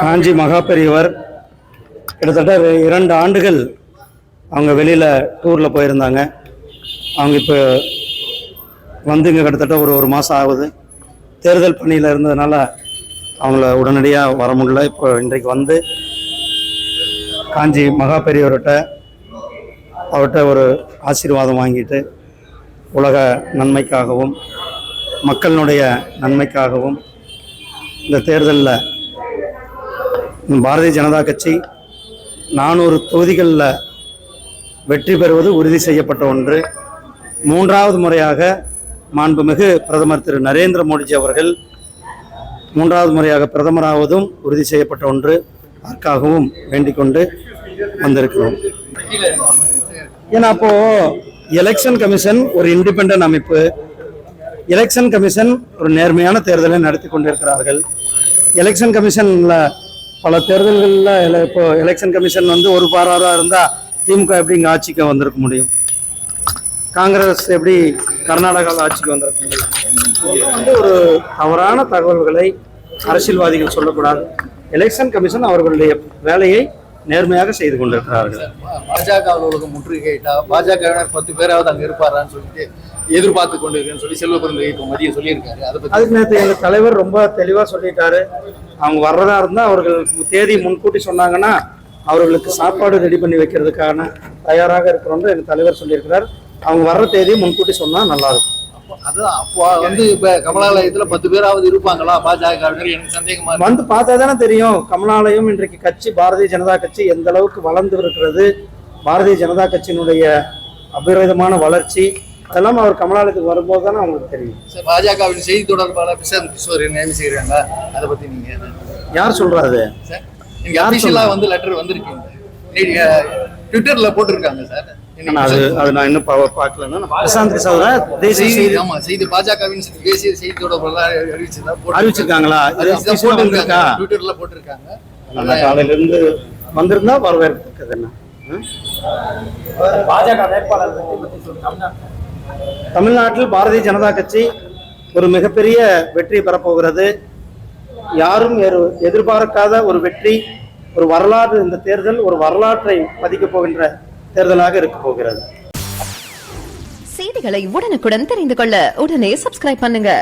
காஞ்சி மகா பெரியவர் கிட்டத்தட்ட 2 ஆண்டுகள் அவங்க வெளியில் டூரில் போயிருந்தாங்க. அவங்க இப்போ வந்து இங்கே கிட்டத்தட்ட ஒரு மாதம் ஆகுது. தேர்தல் பணியில் இருந்ததுனால அவங்கள உடனடியாக வர முடியல. இப்போ இன்றைக்கு வந்து காஞ்சி மகா அவர்கிட்ட ஒரு ஆசீர்வாதம் வாங்கிட்டு உலக நன்மைக்காகவும் மக்களினுடைய நன்மைக்காகவும் இந்த தேர்தலில் பாரதிய ஜனதா கட்சி 400 தொகுதிகளில் வெற்றி பெறுவது உறுதி செய்யப்பட்ட ஒன்று. 3வது முறையாக மாண்புமிகு பிரதமர் திரு நரேந்திர மோடிஜி அவர்கள் 3வது முறையாக பிரதமராவதும் உறுதி செய்யப்பட்ட ஒன்று. அதற்காகவும் வேண்டிக் கொண்டு வந்திருக்கிறோம். ஏன்னா அப்போது எலெக்ஷன் கமிஷன் ஒரு இண்டிபெண்டன்ட் அமைப்பு. எலெக்ஷன் கமிஷன் ஒரு நேர்மையான தேர்தலை நடத்தி கொண்டிருக்கிறார்கள். எலெக்ஷன் கமிஷனில் பல தேர்தல்களில் இப்போ எலெக்ஷன் கமிஷன் வந்து ஒரு பாராக இருந்தால் திமுக எப்படி இங்கே ஆட்சிக்கு வந்திருக்க முடியும்? காங்கிரஸ் எப்படி கர்நாடகாவில் ஆட்சிக்கு வந்திருக்க முடியும்? வந்து ஒரு தவறான தகவல்களை அரசியல்வாதிகள் சொல்லக்கூடாது. எலெக்ஷன் கமிஷன் அவர்களுடைய வேலையை நேர்மையாக செய்து கொண்டிருக்கிறார்கள். பாஜக அலுவலகம் முற்றுகையிட்டா பாஜகவினர் 10 பேராவது அங்கே இருப்பாரான்னு சொல்லிட்டு எதிர்பார்த்து கொண்டிருக்கேன்னு சொல்லி செல்வபிறந்தகை இப்போ மதியம் சொல்லியிருக்காரு. அதுக்கு நேற்று எங்கள் தலைவர் ரொம்ப தெளிவாக சொல்லிட்டாரு. அவங்க வர்றதா இருந்தால் அவர்கள் தேதி முன்கூட்டி சொன்னாங்கன்னா அவர்களுக்கு சாப்பாடு ரெடி பண்ணி வைக்கிறதுக்கான தயாராக இருக்கிறோன்னு எங்கள் தலைவர் சொல்லியிருக்கிறார். அவங்க வர்ற தேதியை முன்கூட்டி சொன்னால் நல்லாயிருக்கும். அதுதான் அப்போ வந்து இப்போ கமலாலயத்தில் 10 பேராவது இருப்பாங்களா பாஜக? எனக்கு சந்தேகமா வந்து பார்த்தா தானே தெரியும். கமலாலயம் இன்றைக்கு கட்சி பாரதிய ஜனதா கட்சி எந்த அளவுக்கு வளர்ந்து இருக்கிறது, பாரதிய ஜனதா கட்சியினுடைய அபரிதமான வளர்ச்சி, அதெல்லாம் அவர் கமலாலயத்துக்கு வரும்போது தானே அவங்களுக்கு தெரியும். பாஜகவின் செய்தி தொடர்பாளர் பிரசாந்த் கிஷோர் நியமனம் செய்கிறாங்க. அதை பற்றி நீங்கள் யார் சொல்றாரு? சார் நீங்க அபிஷியலாக வந்து லெட்டர் வந்திருக்கீங்க, ட்விட்டர்ல போட்டிருக்காங்க சார். அது நான் இன்னும் பார்க்கலன்னா பிரசாந்த் கிஷோர் தேசிய செய்தி செய்தி பாஜகவின் தேசிய செய்தி தொடர்பாளர் அறிவிச்சிருக்காங்களா? ட்விட்டர்ல போட்டிருக்காங்க. காலையில இருந்து வந்திருந்தா வரவேற்கிறது. என்ன பாஜக வேட்பாளர் தமிழ்நாட்டில் பாரதிய ஜனதா கட்சி ஒரு மிகப்பெரிய வெற்றி பெறப்போகிறது. யாரும் எதிர்பார்க்காத ஒரு வெற்றி, ஒரு வரலாறு. இந்த தேர்தல் ஒரு வரலாற்றை பதிக்கப் போகின்ற தேர்தலாக இருக்க போகிறது. செய்திகளை உடனுக்குடன் தெரிந்து கொள்ள உடனே சப்ஸ்கிரைப் பண்ணுங்க.